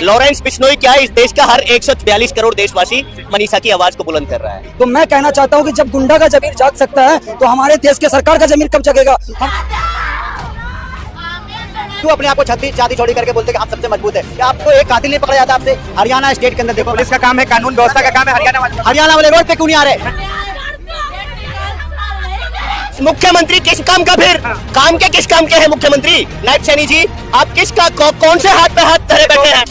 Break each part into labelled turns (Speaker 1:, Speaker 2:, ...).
Speaker 1: Lawrence Bishnoi क्या इस देश का हर 142 करोड़ देशवासी मनीषा की आवाज को बुलंद कर रहा है।
Speaker 2: तो मैं कहना चाहता हूँ कि जब गुंडा का जमीर जाग सकता है तो हमारे देश के सरकार का जमीर कब जगेगा।
Speaker 1: तू अपने आप को छाती चौड़ी करके बोलते कि हम सबसे मजबूत है। आपको एक कातिल नहीं पकड़ा जाता आपसे। हरियाणा स्टेट के अंदर देखो, पुलिस का काम है, कानून व्यवस्था का काम है। हरियाणा वाले रोड पे क्यों नहीं आ रहे? मुख्यमंत्री किस काम का, फिर काम के किस काम के हैं मुख्यमंत्री? नायब सैनी जी, आप किसका कौन से हाथ पे हाथ धरे बैठे हैं?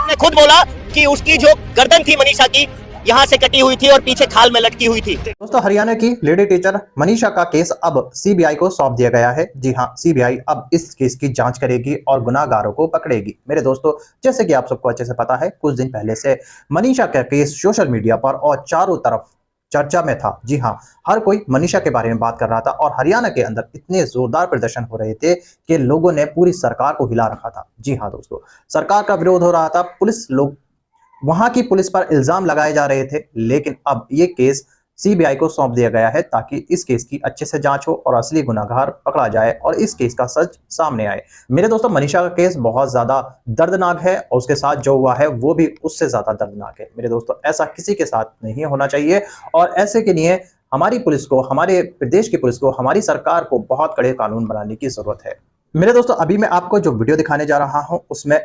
Speaker 1: ने खुद बोला कि उसकी जो गर्दन थी मनीषा की यहाँ से कटी हुई थी और पीछे खाल में लटकी हुई थी।
Speaker 3: दोस्तों, हरियाणा की लेडी टीचर मनीषा का केस अब सीबीआई को सौंप दिया गया है। जी हां, सीबीआई अब इस केस की जांच करेगी और गुनाहगारों को पकड़ेगी। मेरे दोस्तों, जैसे कि आप सबको अच्छे से पता है, कुछ दिन पहले से मनीषा का केस सोशल मीडिया पर और चारों तरफ चर्चा में था। जी हाँ, हर कोई मनीषा के बारे में बात कर रहा था और हरियाणा के अंदर इतने जोरदार प्रदर्शन हो रहे थे कि लोगों ने पूरी सरकार को हिला रखा था। जी हाँ दोस्तों, सरकार का विरोध हो रहा था, वहां की पुलिस पर इल्जाम लगाए जा रहे थे। लेकिन अब ये केस सीबीआई को सौंप दिया गया है ताकि इस केस की अच्छे से जांच हो और असली गुनाहगार पकड़ा जाए और इस केस का सच सामने आए। मेरे दोस्तों, मनीषा का केस बहुत ज्यादा दर्दनाक है और उसके साथ जो हुआ है वो भी उससे ज्यादा दर्दनाक है। मेरे दोस्तों, ऐसा किसी के साथ नहीं होना चाहिए और ऐसे के लिए हमारी पुलिस को, हमारे प्रदेश की पुलिस को, हमारी सरकार को बहुत कड़े कानून बनाने की जरूरत है। मेरे दोस्तों, अभी मैं आपको जो वीडियो दिखाने जा रहा हूं उसमें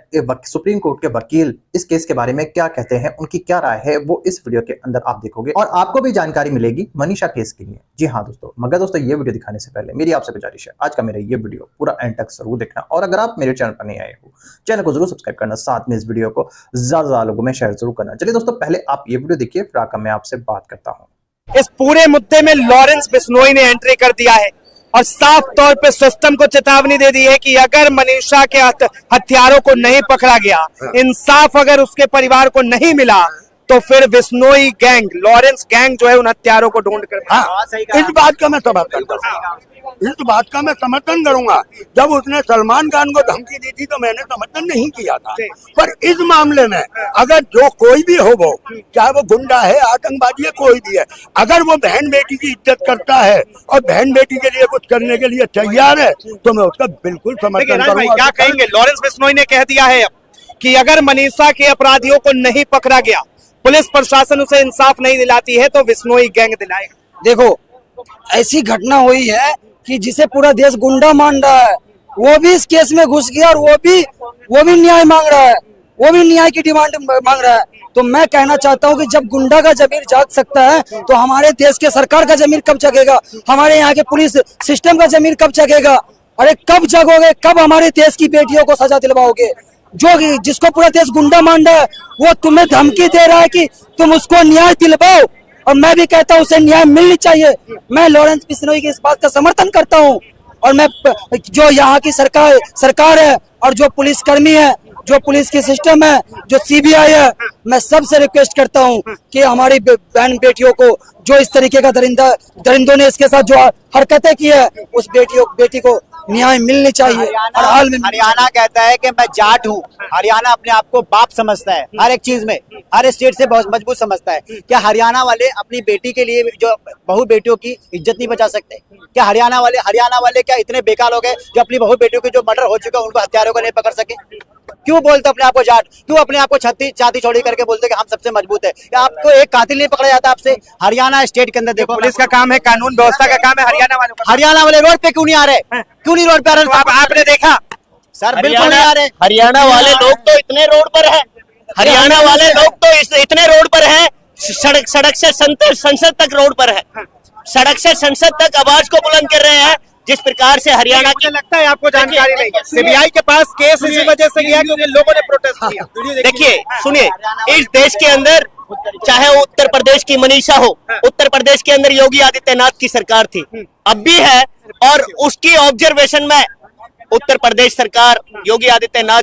Speaker 3: सुप्रीम कोर्ट के वकील इस केस के बारे में क्या कहते हैं, उनकी क्या राय है, वो इस वीडियो के अंदर आप देखोगे और आपको भी जानकारी मिलेगी मनीषा केस के लिए। जी हाँ दोस्तों, मगर दोस्तों ये वीडियो दिखाने से पहले मेरी आपसे गुजारिश है, आज का मेरा ये वीडियो पूरा एंड तक जरूर देखना और अगर आप मेरे चैनल पर नहीं आए हो, चैनल को जरूर सब्सक्राइब करना, साथ में इस वीडियो को ज्यादा लोगों में शेयर जरूर करना। चलिए दोस्तों, पहले आप ये वीडियो देखिए, फिर आकर मैं आपसे बात करता हूँ।
Speaker 4: इस पूरे मुद्दे में लॉरेंस बिश्नोई ने एंट्री कर दिया है और साफ तौर पे सिस्टम को चेतावनी दे दी है कि अगर मनीषा के हत्यारों को नहीं पकड़ा गया, इंसाफ अगर उसके परिवार को नहीं मिला, तो फिर बिश्नोई गैंग, लॉरेंस गैंग जो है उन हत्यारों को ढूंढ कर।
Speaker 5: इस बात का मैं समर्थन करूंगा। जब उसने सलमान खान को धमकी दी थी तो मैंने समर्थन नहीं किया था, पर इस मामले में अगर जो कोई भी हो, वो चाहे वो गुंडा है, आतंकवादी है, कोई भी है, अगर वो बहन बेटी की इज्जत करता है और बहन बेटी के लिए कुछ करने के लिए तैयार है तो मैं उसका बिल्कुल समर्थन करूंगा।
Speaker 4: क्या कहेंगे? लॉरेंस बिश्नोई ने कह दिया है कि अगर मनीषा के अपराधियों को नहीं पकड़ा गया, पुलिस प्रशासन उसे इंसाफ नहीं दिलाती है, तो बिश्नोई गैंग दिलाएगा।
Speaker 2: देखो, ऐसी घटना हुई है कि जिसे पूरा देश गुंडा मान रहा है, वो भी इस केस में घुस गया और वो भी न्याय मांग रहा है, वो भी न्याय की डिमांड मांग रहा है। तो मैं कहना चाहता हूँ कि जब गुंडा का जमीर जाग सकता है तो हमारे देश के सरकार का जमीर कब जगेगा, हमारे यहाँ के पुलिस सिस्टम का जमीर कब जगेगा। अरे कब जगोगे, कब हमारे देश की बेटियों को सजा दिलवाओगे? जो जिसको पूरा देश गुंडा मान रहा है वो तुम्हें धमकी दे रहा है कि तुम उसको न्याय दिलवाओ, और मैं भी कहता हूँ उसे न्याय मिलनी चाहिए। मैं लॉरेंस बिश्नोई की इस बात का समर्थन करता हूँ और मैं जो यहाँ की सरकार है और जो पुलिसकर्मी है, जो पुलिस की सिस्टम है, जो सीबीआई है, मैं सबसे रिक्वेस्ट करता हूँ कि हमारी बहन बेटियों को, जो इस तरीके का दरिंदों ने इसके साथ जो हरकतें की है, उस बेटी को न्याय मिलनी चाहिए। और हाल में
Speaker 1: हरियाणा कहता है कि मैं जाट हूँ। हरियाणा अपने आप को बाप समझता है, हर एक चीज में, हर स्टेट से बहुत मजबूत समझता है। क्या हरियाणा वाले अपनी बेटी के लिए जो बहू बेटियों की इज्जत नहीं बचा सकते? क्या हरियाणा वाले क्या इतने बेकार लोग हैं जो अपनी बहू बेटियों की जो मर्डर हो चुका है उनको हत्यारों को नहीं पकड़ सके? क्यों बोलते अपने आप को जाट? क्यों अपने आप को छाती चौड़ी करके बोलते कि हम सबसे मजबूत है? आपको एक कातिल नहीं पकड़ा जाता आपसे? हरियाणा स्टेट के अंदर देखो,
Speaker 4: पुलिस का काम है, कानून व्यवस्था का काम है।
Speaker 1: हरियाणा वाले रोड पे क्यों नहीं आ रहे? क्यों नहीं रोड पे आ रहे?
Speaker 4: आपने देखा
Speaker 1: सर, बिल्कुल नहीं आ रहे।
Speaker 4: हरियाणा वाले लोग तो इतने रोड पर है,
Speaker 1: हरियाणा वाले लोग तो इतने रोड पर है, सड़क से संसद तक रोड पर है, सड़क से संसद तक आवाज को बुलंद कर रहे हैं। जिस प्रकार से हरियाणा की,
Speaker 4: लगता है आपको जानकारी नहीं है, सीबीआई के पास केस इसी वजह से गया क्योंकि लोगों ने प्रोटेस्ट किया।
Speaker 1: देखिए, सुनिए, इस देश के अंदर चाहे वो उत्तर प्रदेश की मनीषा हो, उत्तर प्रदेश के अंदर योगी आदित्यनाथ की सरकार थी, अब भी है, और उसकी ऑब्जर्वेशन में उत्तर प्रदेश सरकार, योगी आदित्यनाथ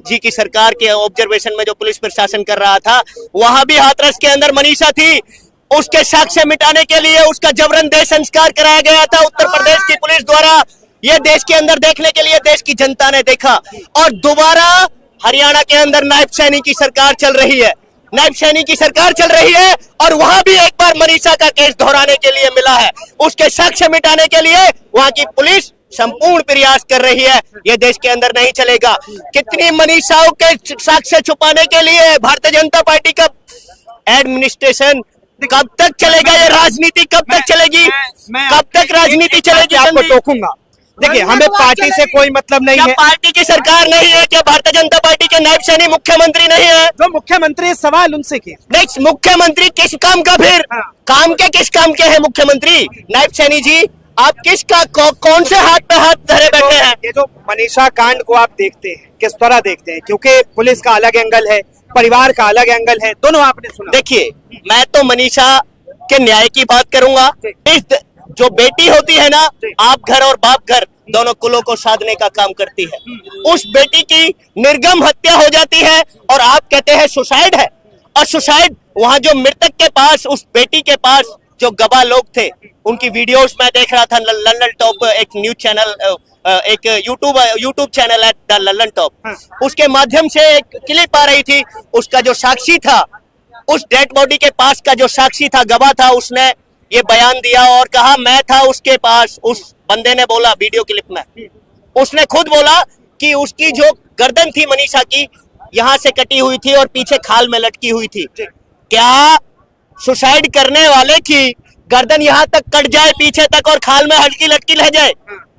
Speaker 1: जी की सरकार के ऑब्जर्वेशन में जो पुलिस प्रशासन कर रहा था, वहां भी हाथरस के अंदर मनीषा थी। उसके साक्ष्य मिटाने के लिए उसका जबरन देह संस्कार कराया गया था उत्तर प्रदेश की पुलिस द्वारा। ये देश के अंदर देखने के लिए देश की जनता ने देखा और दोबारा हरियाणा के अंदर नायब सैनी की सरकार चल रही है। नायब सैनी की सरकार चल रही है और वहां भी एक बार मनीषा का केस दोहराने के लिए मिला है। उसके साक्ष्य मिटाने के लिए वहां की पुलिस संपूर्ण प्रयास कर रही है। ये देश के अंदर नहीं चलेगा। कितनी मनीषाओं के साक्ष्य छुपाने के लिए भारतीय जनता पार्टी का एडमिनिस्ट्रेशन, कब तक चलेगा ये राजनीति, कब तक चलेगी, कब तक राजनीति चलेगी?
Speaker 4: आपको टोकूंगा। देखिए, हमें पार्टी से कोई मतलब नहीं है।
Speaker 1: पार्टी की सरकार नहीं है क्या? भारतीय जनता पार्टी के नायब सैनी मुख्यमंत्री नहीं है?
Speaker 4: जो मुख्यमंत्री, सवाल उनसे किया।
Speaker 1: नहीं, मुख्यमंत्री किस काम का? फिर काम के किस काम के हैं मुख्यमंत्री? नायब सैनी जी, आप किसका कौन से हाथ पे हाथ धरे बैठे हैं?
Speaker 4: ये जो मनीषा कांड को आप देखते हैं, किस तरह देखते हैं? क्योंकि पुलिस का अलग एंगल है, परिवार का अलग एंगल है, दोनों आपने सुना।
Speaker 1: देखिए, मैं तो मनीषा के न्याय की बात करूंगा। इस जो बेटी होती है ना, आप घर और बाप घर दोनों कुलों को साधने का काम करती है। उस बेटी की निर्गम हत्या हो जाती है और आप कहते हैं सुसाइड है। और सुसाइड, वहां जो मृतक के पास, उस बेटी के पास जो गवाह लोग थे, उनकी वीडियोस मैं देख रहा था। लल्लन टॉप एक न्यूज चैनल, एक यूट्यूब चैनल है द लल्लन टॉप, उसके माध्यम से एक क्लिप आ रही थी। उसका जो साक्षी था, उस डेड बॉडी के पास का जो साक्षी था, गवाह था, उसने ये बयान दिया और कहा मैं था उसके पास। उस बंदे ने बोला वीडियो क्लिप में, उसने खुद बोला कि उसकी जो गर्दन थी मनीषा की, यहाँ से कटी हुई थी और पीछे खाल में लटकी हुई थी। क्या सुसाइड करने वाले की गर्दन यहाँ तक कट जाए पीछे तक और खाल में हल्की लटकी रह जाए?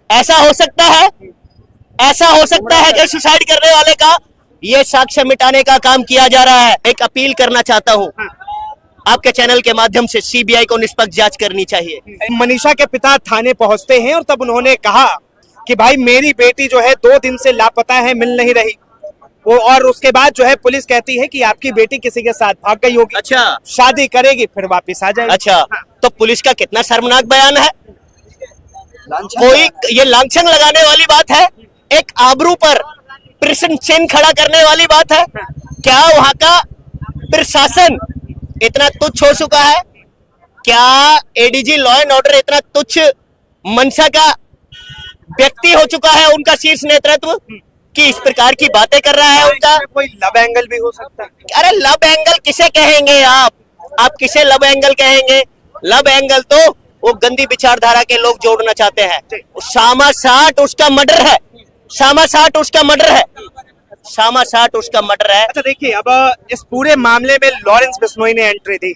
Speaker 1: ऐसा हो सकता है? ऐसा हो सकता है कि सुसाइड करने वाले का ये साक्ष्य मिटाने का काम किया जा रहा है। एक अपील करना चाहता हूँ आपके चैनल के माध्यम से, सीबीआई को निष्पक्ष जांच करनी चाहिए।
Speaker 4: मनीषा के पिता थाने पहुंचते हैं और तब उन्होंने कहा कि भाई मेरी बेटी जो है 2 दिन से लापता है, मिल नहीं रही वो। और उसके बाद जो है पुलिस कहती है कि आपकी बेटी किसी के साथ भाग गई होगी।
Speaker 1: अच्छा,
Speaker 4: शादी करेगी फिर वापस आ जाएगी।
Speaker 1: अच्छा, तो पुलिस का कितना शर्मनाक बयान है। कोई ये लांछन लगाने वाली बात है, एक आबरू पर प्रश्न चिन्ह खड़ा करने वाली बात है। क्या वहां का प्रशासन इतना तुच्छ हो चुका है? क्या एडीजी लॉ एंड ऑर्डर इतना तुच्छ मंशा का व्यक्ति हो चुका है, उनका शीर्ष नेतृत्व, कि इस प्रकार की बातें कर रहा है उनका?
Speaker 4: कोई लव एंगल भी हो सकता है।
Speaker 1: अरे लव एंगल किसे कहेंगे आप किसे लव एंगल कहेंगे? लव एंगल तो वो गंदी विचारधारा के लोग जोड़ना चाहते हैं। शामा साठ उसका मर्डर है, शामा साठ उसका मर्डर है, शामा साठ उसका मर्डर है।
Speaker 4: अच्छा देखिए, अब इस पूरे मामले में लॉरेंस बिश्नोई ने एंट्री दी।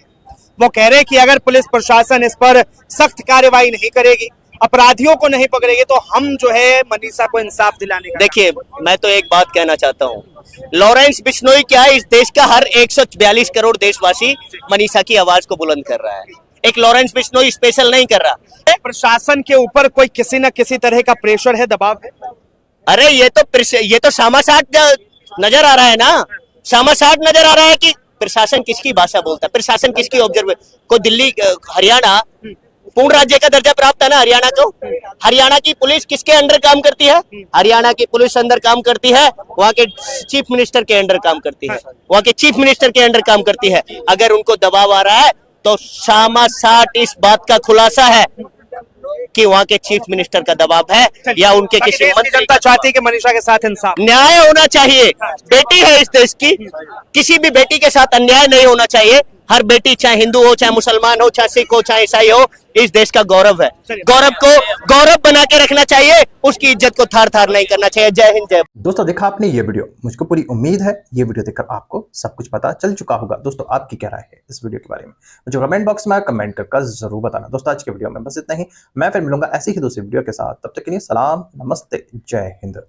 Speaker 4: वो कह रहे हैं कि अगर पुलिस प्रशासन इस पर सख्त कार्रवाई नहीं करेगी, अपराधियों को नहीं पकड़ेगी, तो हम जो है मनीषा को इंसाफ दिलाने का।
Speaker 1: देखिए, मैं तो एक बात कहना चाहता हूँ, लॉरेंस बिश्नोई क्या है, इस देश का हर 142 करोड़ देशवासी मनीषा की आवाज को बुलंद कर रहा है। एक लॉरेंस बिश्नोई स्पेशल नहीं कर रहा।
Speaker 4: प्रशासन के ऊपर कोई किसी न किसी तरह का प्रेशर है, दबाव है।
Speaker 1: अरे ये तो सामासाट नजर आ रहा है ना, सामासाट नजर आ रहा है कि प्रशासन किसकी भाषा बोलता है, प्रशासन किसकी ऑब्जर्व। को दिल्ली, हरियाणा पूर्ण राज्य का दर्जा प्राप्त है ना हरियाणा को। हरियाणा की पुलिस किसके अंडर काम करती है? हरियाणा की पुलिस अंदर काम करती है, वहाँ के चीफ मिनिस्टर के अंडर काम करती है, वहाँ के चीफ मिनिस्टर के अंडर काम करती है। अगर उनको दबाव आ रहा है तो सामासाट इस बात का खुलासा है कि वहाँ के चीफ मिनिस्टर का दबाव है या उनके किसी मंत्री।
Speaker 4: जनता चाहती है कि मनीषा के साथ इंसाफ,
Speaker 1: न्याय होना चाहिए। बेटी है इस देश की, किसी भी बेटी के साथ अन्याय नहीं होना चाहिए। हर बेटी, चाहे हिंदू हो, चाहे मुसलमान हो, चाहे सिख हो, चाहे ईसाई हो, इस देश का गौरव है। गौरव को गौरव बना के रखना चाहिए, उसकी इज्जत को थार थार नहीं करना चाहिए। जय हिंद, जय।
Speaker 3: दोस्तों देखा आपने ये वीडियो, मुझको पूरी उम्मीद है ये वीडियो देखकर आपको सब कुछ पता चल चुका होगा। दोस्तों आपकी क्या राय है इस वीडियो के बारे में, मुझे कमेंट बॉक्स में कमेंट कर जरूर बताना। दोस्तों आज के वीडियो में बस इतना ही, मैं फिर मिलूंगा ऐसी ही दूसरी वीडियो के साथ। तब तक के लिए सलाम, नमस्ते, जय हिंद।